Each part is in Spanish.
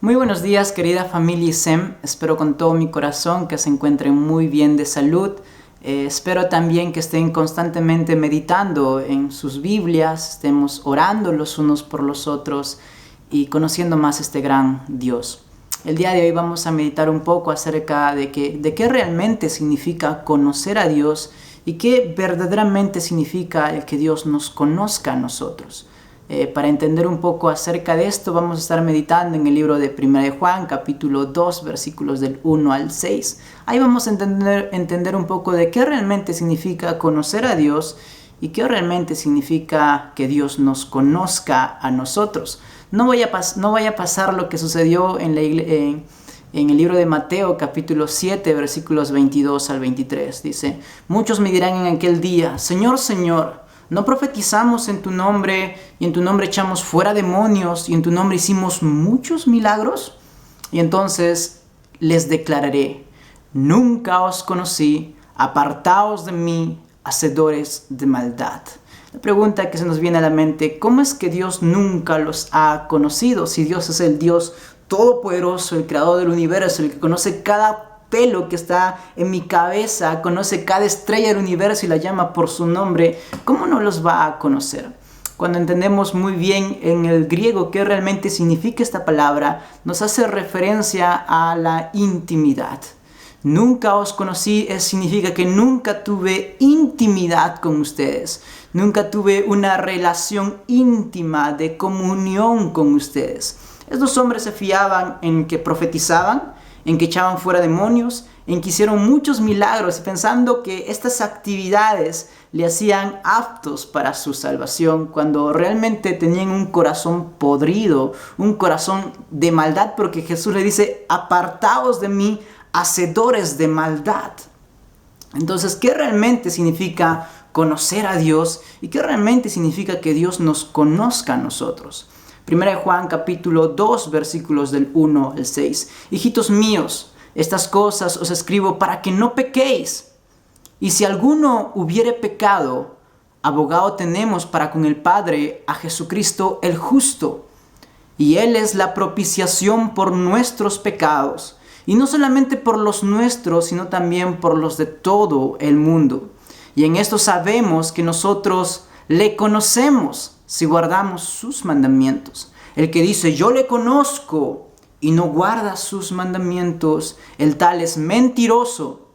Muy buenos días, querida familia SEM. Espero con todo mi corazón que se encuentren muy bien de salud. Espero también que estén constantemente meditando en sus Biblias, estemos orando los unos por los otros y conociendo más este gran Dios. El día de hoy vamos a meditar un poco acerca de qué realmente significa conocer a Dios y qué verdaderamente significa el que Dios nos conozca a nosotros. Para entender un poco acerca de esto, vamos a estar meditando en el libro de 1 de Juan, capítulo 2, versículos del 1 al 6. Ahí vamos a entender un poco de qué realmente significa conocer a Dios y qué realmente significa que Dios nos conozca a nosotros. No vaya a pasar lo que sucedió en el libro de Mateo, capítulo 7, versículos 22 al 23. Dice: muchos me dirán en aquel día: Señor, Señor, ¿no profetizamos en tu nombre, y en tu nombre echamos fuera demonios, y en tu nombre hicimos muchos milagros? Y entonces les declararé: nunca os conocí, apartaos de mí, hacedores de maldad. La pregunta que se nos viene a la mente: ¿cómo es que Dios nunca los ha conocido? Si Dios es el Dios todopoderoso, el creador del universo, el que conoce cada pelo que está en mi cabeza, conoce cada estrella del universo y la llama por su nombre, ¿cómo no los va a conocer? Cuando entendemos muy bien en el griego qué realmente significa esta palabra, nos hace referencia a la intimidad. Nunca os conocí significa que nunca tuve intimidad con ustedes. Nunca tuve una relación íntima de comunión con ustedes. Estos hombres se fiaban en que profetizaban, en que echaban fuera demonios, en que hicieron muchos milagros, pensando que estas actividades le hacían aptos para su salvación, cuando realmente tenían un corazón podrido, un corazón de maldad, porque Jesús le dice: apartaos de mí, hacedores de maldad. Entonces, ¿qué realmente significa conocer a Dios y qué realmente significa que Dios nos conozca a nosotros? 1 de Juan capítulo 2 versículos del 1 al 6. Hijitos míos, estas cosas os escribo para que no pequéis. Y si alguno hubiere pecado, abogado tenemos para con el Padre, a Jesucristo el justo. Y Él es la propiciación por nuestros pecados. Y no solamente por los nuestros, sino también por los de todo el mundo. Y en esto sabemos que nosotros le conocemos si guardamos sus mandamientos. El que dice: yo le conozco, y no guarda sus mandamientos, el tal es mentiroso,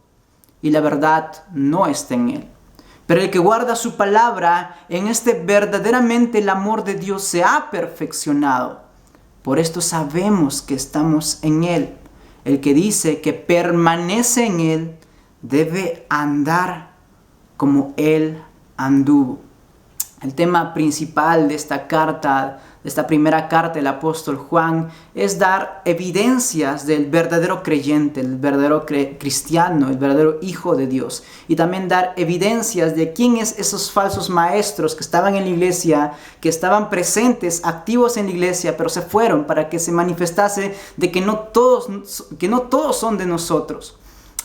y la verdad no está en él. Pero el que guarda su palabra, en este verdaderamente el amor de Dios se ha perfeccionado. Por esto sabemos que estamos en él. El que dice que permanece en él, debe andar como él anduvo. El tema principal de esta carta, de esta primera carta del apóstol Juan, es dar evidencias del verdadero creyente, el verdadero cristiano, el verdadero hijo de Dios. Y también dar evidencias de quiénes esos falsos maestros que estaban en la iglesia, que estaban presentes, activos en la iglesia, pero se fueron, para que se manifestase de que no todos son de nosotros.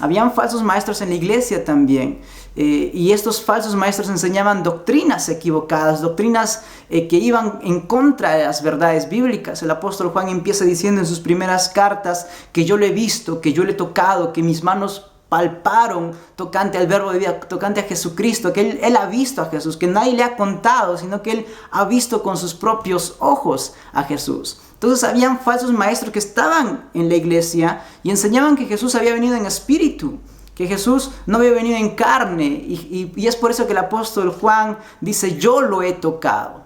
Habían falsos maestros en la iglesia también, y estos falsos maestros enseñaban doctrinas equivocadas, doctrinas que iban en contra de las verdades bíblicas. El apóstol Juan empieza diciendo en sus primeras cartas que yo lo he visto, que yo lo he tocado, que mis manos palparon tocante al verbo de vida, tocante a Jesucristo, que él ha visto a Jesús, que nadie le ha contado, sino que él ha visto con sus propios ojos a Jesús. Entonces habían falsos maestros que estaban en la iglesia y enseñaban que Jesús había venido en espíritu, que Jesús no había venido en carne, y es por eso que el apóstol Juan dice: yo lo he tocado.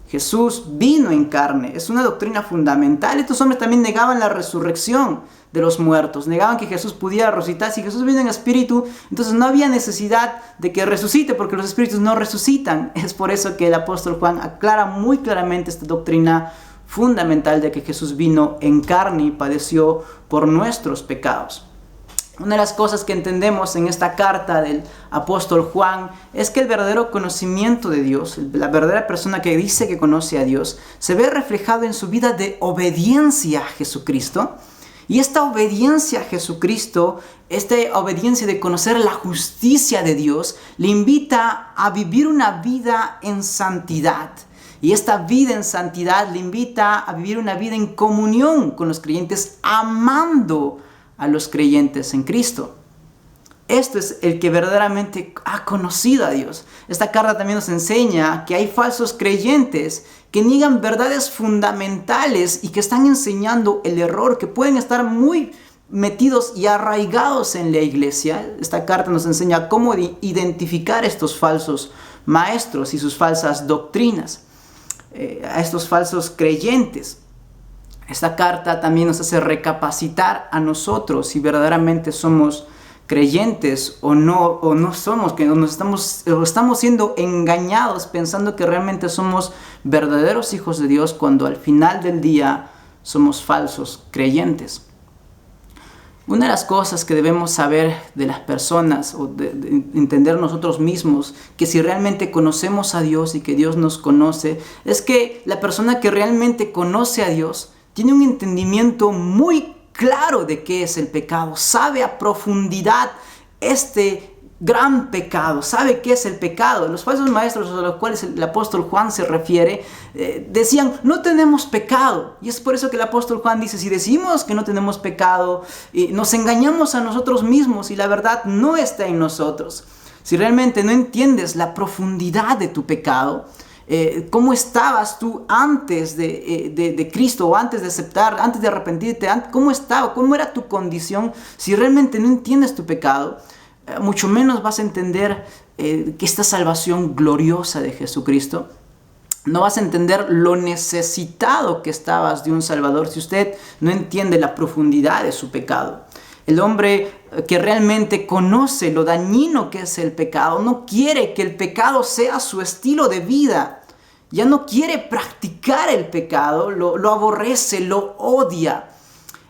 Jesús vino en carne, es una doctrina fundamental. Estos hombres también negaban la resurrección de los muertos, negaban que Jesús pudiera resucitar. Si Jesús vino en espíritu, entonces no había necesidad de que resucite, porque los espíritus no resucitan. Es por eso que el apóstol Juan aclara muy claramente esta doctrina fundamental de que Jesús vino en carne y padeció por nuestros pecados. Una de las cosas que entendemos en esta carta del apóstol Juan es que el verdadero conocimiento de Dios, la verdadera persona que dice que conoce a Dios, se ve reflejado en su vida de obediencia a Jesucristo. Y esta obediencia a Jesucristo, esta obediencia de conocer la justicia de Dios, le invita a vivir una vida en santidad. Y esta vida en santidad le invita a vivir una vida en comunión con los creyentes, amando a los creyentes en Cristo. Esto es el que verdaderamente ha conocido a Dios. Esta carta también nos enseña que hay falsos creyentes que niegan verdades fundamentales y que están enseñando el error, que pueden estar muy metidos y arraigados en la iglesia. Esta carta nos enseña cómo identificar estos falsos maestros y sus falsas doctrinas, a estos falsos creyentes. Esta carta también nos hace recapacitar a nosotros si verdaderamente somos creyentes o no somos, que estamos siendo engañados pensando que realmente somos verdaderos hijos de Dios, cuando al final del día somos falsos creyentes. Una de las cosas que debemos saber de las personas, o de entender nosotros mismos, que si realmente conocemos a Dios y que Dios nos conoce, es que la persona que realmente conoce a Dios tiene un entendimiento muy claro de qué es el pecado, sabe a profundidad este gran pecado, sabe qué es el pecado. Los falsos maestros a los cuales el apóstol Juan se refiere decían: no tenemos pecado. Y es por eso que el apóstol Juan dice: si decimos que no tenemos pecado, nos engañamos a nosotros mismos y la verdad no está en nosotros. Si realmente no entiendes la profundidad de tu pecado, cómo estabas tú antes de Cristo, o antes de aceptar, antes de arrepentirte, cómo era tu condición, si realmente no entiendes tu pecado, mucho menos vas a entender que esta salvación gloriosa de Jesucristo. No vas a entender lo necesitado que estabas de un Salvador si usted no entiende la profundidad de su pecado. El hombre que realmente conoce lo dañino que es el pecado no quiere que el pecado sea su estilo de vida. Ya no quiere practicar el pecado, lo aborrece, lo odia.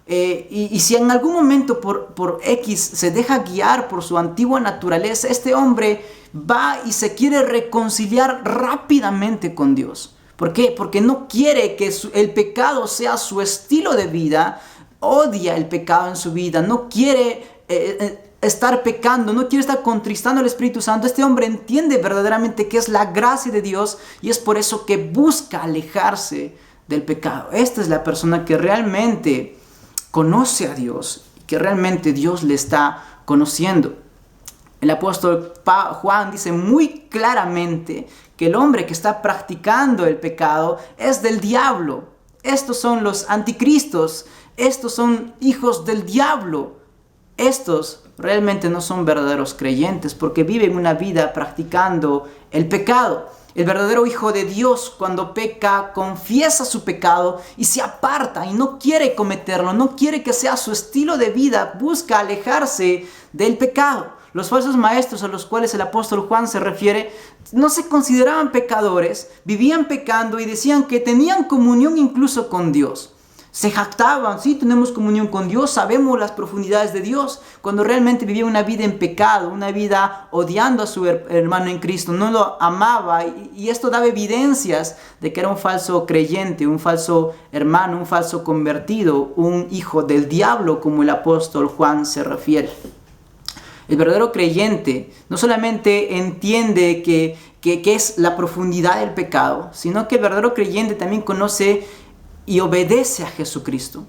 Y si en algún momento por X se deja guiar por su antigua naturaleza, este hombre va y se quiere reconciliar rápidamente con Dios. ¿Por qué? Porque no quiere que el pecado sea su estilo de vida, odia el pecado en su vida, no quiere estar pecando, no quiere estar contristando al Espíritu Santo. Este hombre entiende verdaderamente que es la gracia de Dios y es por eso que busca alejarse del pecado. Esta es la persona que realmente conoce a Dios y que realmente Dios le está conociendo. El apóstol Juan dice muy claramente que el hombre que está practicando el pecado es del diablo. Estos son los anticristos, estos son hijos del diablo. Estos realmente no son verdaderos creyentes porque viven una vida practicando el pecado. El verdadero hijo de Dios, cuando peca, confiesa su pecado y se aparta y no quiere cometerlo, no quiere que sea su estilo de vida, busca alejarse del pecado. Los falsos maestros a los cuales el apóstol Juan se refiere no se consideraban pecadores, vivían pecando y decían que tenían comunión incluso con Dios. Se jactaban: sí, tenemos comunión con Dios, sabemos las profundidades de Dios, cuando realmente vivía una vida en pecado, una vida odiando a su hermano en Cristo, no lo amaba, y esto daba evidencias de que era un falso creyente, un falso hermano, un falso convertido, un hijo del diablo, como el apóstol Juan se refiere. El verdadero creyente no solamente entiende que es la profundidad del pecado, sino que el verdadero creyente también conoce y obedece a Jesucristo.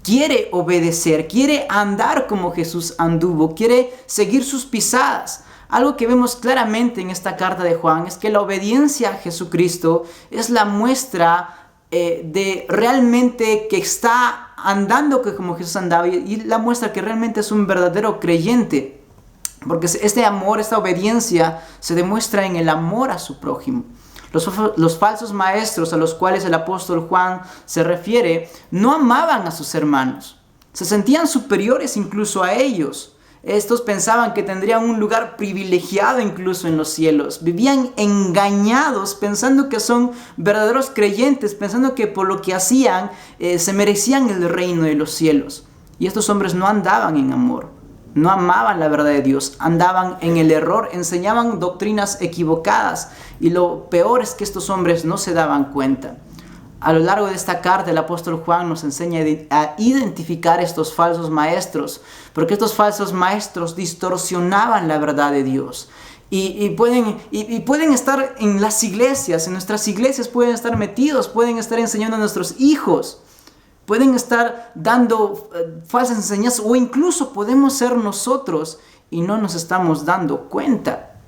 Quiere obedecer, quiere andar como Jesús anduvo, quiere seguir sus pisadas. Algo que vemos claramente en esta carta de Juan es que la obediencia a Jesucristo es la muestra de realmente que está andando como Jesús andaba, y la muestra que realmente es un verdadero creyente. Porque este amor, esta obediencia se demuestra en el amor a su prójimo. Los falsos maestros a los cuales el apóstol Juan se refiere no amaban a sus hermanos. Se sentían superiores incluso a ellos. Estos pensaban que tendrían un lugar privilegiado incluso en los cielos. Vivían engañados pensando que son verdaderos creyentes, pensando que por lo que hacían se merecían el reino de los cielos. Y estos hombres no andaban en amor. No amaban la verdad de Dios, andaban en el error, enseñaban doctrinas equivocadas, y lo peor es que estos hombres no se daban cuenta. A lo largo de esta carta el apóstol Juan nos enseña a identificar estos falsos maestros, porque estos falsos maestros distorsionaban la verdad de Dios. Y pueden estar en las iglesias, en nuestras iglesias pueden estar metidos, pueden estar enseñando a nuestros hijos, pueden estar dando falsas enseñanzas, o incluso podemos ser nosotros y no nos estamos dando cuenta.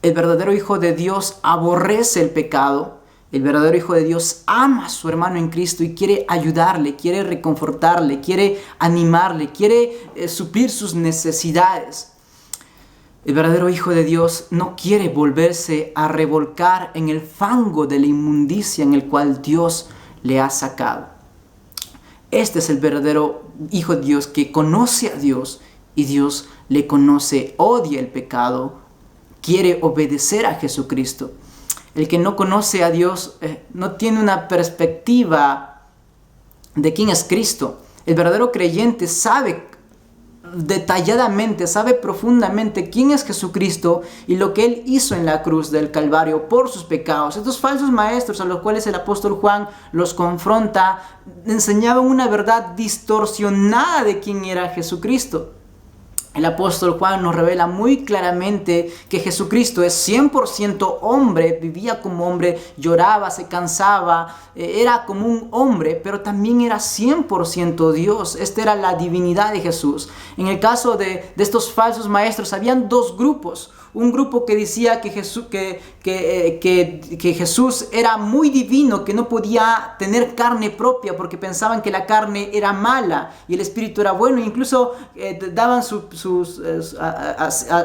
El verdadero Hijo de Dios aborrece el pecado. El verdadero Hijo de Dios ama a su hermano en Cristo y quiere ayudarle, quiere reconfortarle, quiere animarle, quiere suplir sus necesidades. El verdadero Hijo de Dios no quiere volverse a revolcar en el fango de la inmundicia en el cual Dios le ha sacado. Este es el verdadero Hijo de Dios que conoce a Dios y Dios le conoce, odia el pecado, quiere obedecer a Jesucristo. El que no conoce a Dios no tiene una perspectiva de quién es Cristo. El verdadero creyente sabe detalladamente, sabe profundamente quién es Jesucristo y lo que Él hizo en la cruz del Calvario por sus pecados. Estos falsos maestros a los cuales el apóstol Juan los confronta enseñaban una verdad distorsionada de quién era Jesucristo. El apóstol Juan nos revela muy claramente que Jesucristo es 100% hombre, vivía como hombre, lloraba, se cansaba, era como un hombre, pero también era 100% Dios. Esta era la divinidad de Jesús. En el caso de estos falsos maestros, habían dos grupos. Un grupo que decía que Jesús era muy divino, que no podía tener carne propia porque pensaban que la carne era mala y el espíritu era bueno. Incluso daban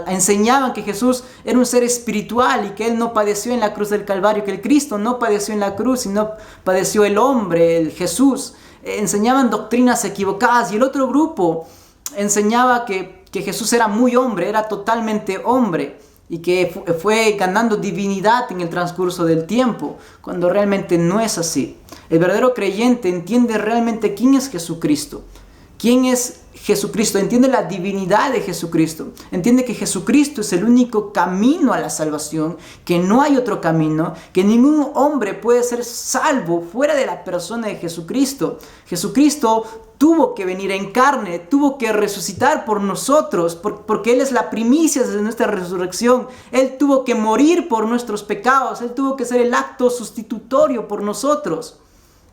enseñaban que Jesús era un ser espiritual y que Él no padeció en la cruz del Calvario, que el Cristo no padeció en la cruz, sino padeció el hombre, el Jesús. Enseñaban doctrinas equivocadas, y el otro grupo enseñaba que Jesús era muy hombre, era totalmente hombre, y que fue ganando divinidad en el transcurso del tiempo, cuando realmente no es así. El verdadero creyente entiende realmente quién es Jesucristo. ¿Quién es Jesucristo? Entiende la divinidad de Jesucristo. Entiende que Jesucristo es el único camino a la salvación, que no hay otro camino, que ningún hombre puede ser salvo fuera de la persona de Jesucristo. Jesucristo tuvo que venir en carne, tuvo que resucitar por nosotros, porque Él es la primicia de nuestra resurrección. Él tuvo que morir por nuestros pecados, Él tuvo que ser el acto sustitutorio por nosotros.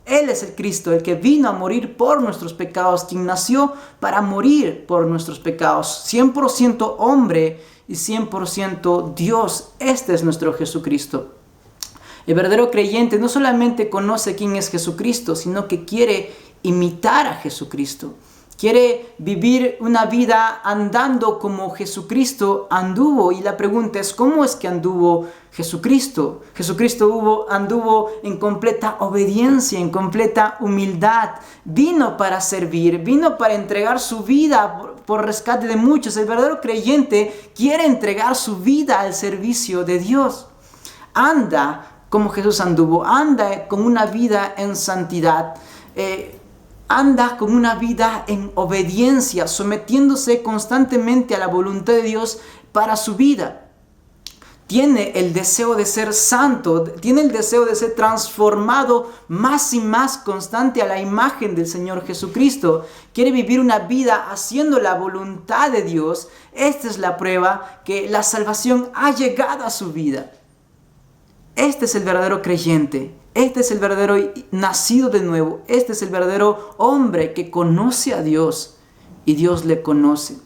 Él es el Cristo, el que vino a morir por nuestros pecados, quien nació para morir por nuestros pecados. 100% hombre y 100% Dios. Este es nuestro Jesucristo. El verdadero creyente no solamente conoce quién es Jesucristo, sino que quiere imitar a Jesucristo. Quiere vivir una vida andando como Jesucristo anduvo. Y la pregunta es, ¿cómo es que anduvo Jesucristo? Jesucristo anduvo en completa obediencia, en completa humildad. Vino para servir, vino para entregar su vida por rescate de muchos. El verdadero creyente quiere entregar su vida al servicio de Dios. Anda como Jesús anduvo, anda con una vida en santidad. Anda con una vida en obediencia, sometiéndose constantemente a la voluntad de Dios para su vida. Tiene el deseo de ser santo, tiene el deseo de ser transformado más y más constante a la imagen del Señor Jesucristo. Quiere vivir una vida haciendo la voluntad de Dios. Esta es la prueba que la salvación ha llegado a su vida. Este es el verdadero creyente. Este es el verdadero nacido de nuevo. Este es el verdadero hombre que conoce a Dios y Dios le conoce.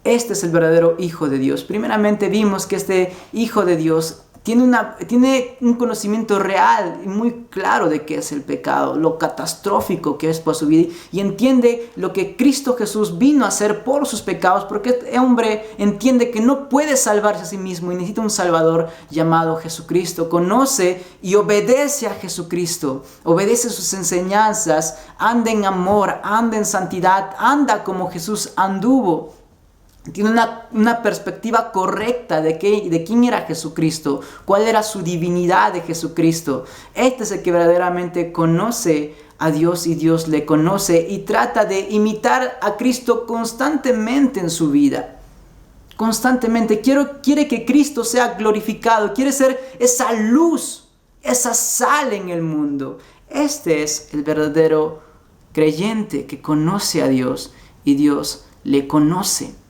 Este es el verdadero Hijo de Dios. Primeramente vimos que este Hijo de Dios tiene un conocimiento real y muy claro de qué es el pecado, lo catastrófico que es para su vida, y entiende lo que Cristo Jesús vino a hacer por sus pecados, porque este hombre entiende que no puede salvarse a sí mismo y necesita un Salvador llamado Jesucristo. Conoce y obedece a Jesucristo, obedece sus enseñanzas, anda en amor, anda en santidad, anda como Jesús anduvo. Tiene una perspectiva correcta de quién era Jesucristo, cuál era su divinidad de Jesucristo. Este es el que verdaderamente conoce a Dios y Dios le conoce, y trata de imitar a Cristo constantemente en su vida. Constantemente quiere que Cristo sea glorificado, quiere ser esa luz, esa sal en el mundo. Este es el verdadero creyente que conoce a Dios y Dios le conoce.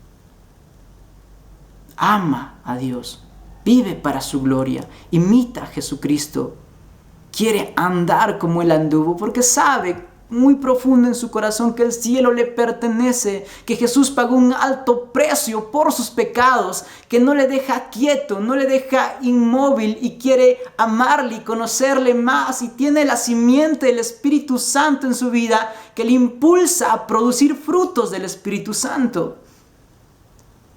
ama a Dios, vive para su gloria, imita a Jesucristo, quiere andar como Él anduvo, porque sabe muy profundo en su corazón que el cielo le pertenece, que Jesús pagó un alto precio por sus pecados, que no le deja quieto, no le deja inmóvil y quiere amarle y conocerle más, y tiene la simiente del Espíritu Santo en su vida que le impulsa a producir frutos del Espíritu Santo.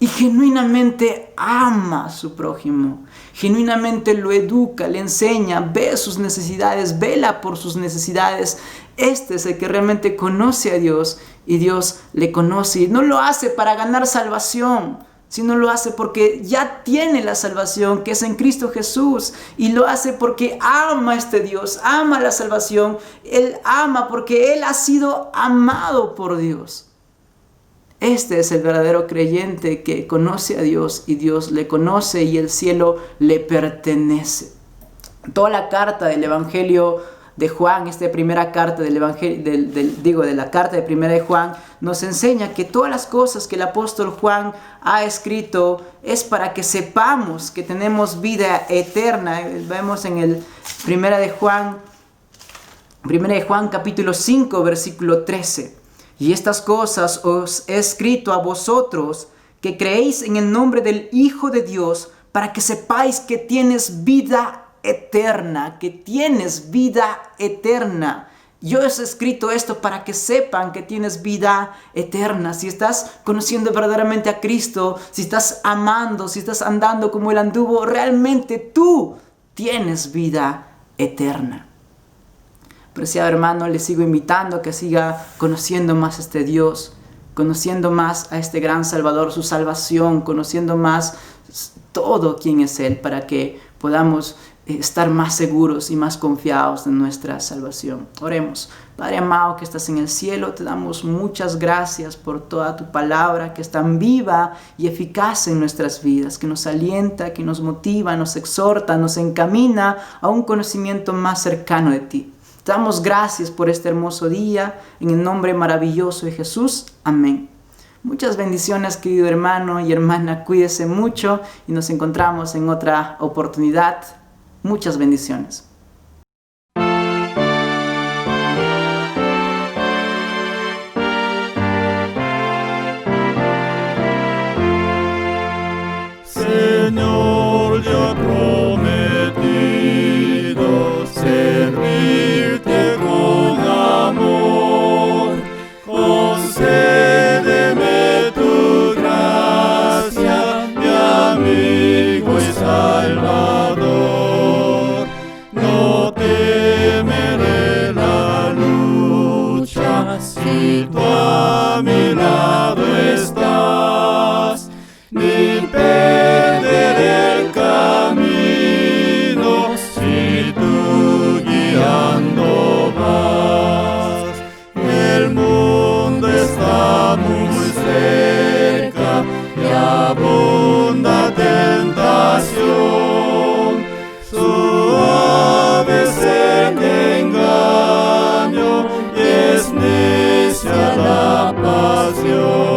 Y genuinamente ama a su prójimo, genuinamente lo educa, le enseña, ve sus necesidades, vela por sus necesidades. Este es el que realmente conoce a Dios y Dios le conoce. Y no lo hace para ganar salvación, sino lo hace porque ya tiene la salvación que es en Cristo Jesús. Y lo hace porque ama a este Dios, ama la salvación. Él ama porque Él ha sido amado por Dios. Este es el verdadero creyente que conoce a Dios y Dios le conoce y el cielo le pertenece. Toda la carta del Evangelio de Juan, esta primera carta del Evangelio, de la carta de primera de Juan, nos enseña que todas las cosas que el apóstol Juan ha escrito es para que sepamos que tenemos vida eterna. Vemos en el primera de Juan capítulo 5, versículo 13. Y estas cosas os he escrito a vosotros que creéis en el nombre del Hijo de Dios, para que sepáis que tienes vida eterna, que tienes vida eterna. Yo os he escrito esto para que sepan que tienes vida eterna. Si estás conociendo verdaderamente a Cristo, si estás amando, si estás andando como Él anduvo, realmente tú tienes vida eterna. Preciado hermano, le sigo invitando a que siga conociendo más a este Dios, conociendo más a este gran Salvador, su salvación, conociendo más todo quién es Él, para que podamos estar más seguros y más confiados en nuestra salvación. Oremos. Padre amado que estás en el cielo, te damos muchas gracias por toda tu palabra que es tan viva y eficaz en nuestras vidas, que nos alienta, que nos motiva, nos exhorta, nos encamina a un conocimiento más cercano de ti. Te damos gracias por este hermoso día, en el nombre maravilloso de Jesús. Amén. Muchas bendiciones, querido hermano y hermana. Cuídese mucho y nos encontramos en otra oportunidad. Muchas bendiciones. Señor, yo he prometido servirte con amor. Concédeme tu gracia, mi amigo y Salvador. No temeré la lucha si tú a mi lado estás, ni perderé el camino si tú guiando vas. El mundo está muy cerca y abunda tentación. Suave es el engaño y es necia la pasión.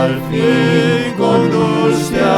al fin conduce a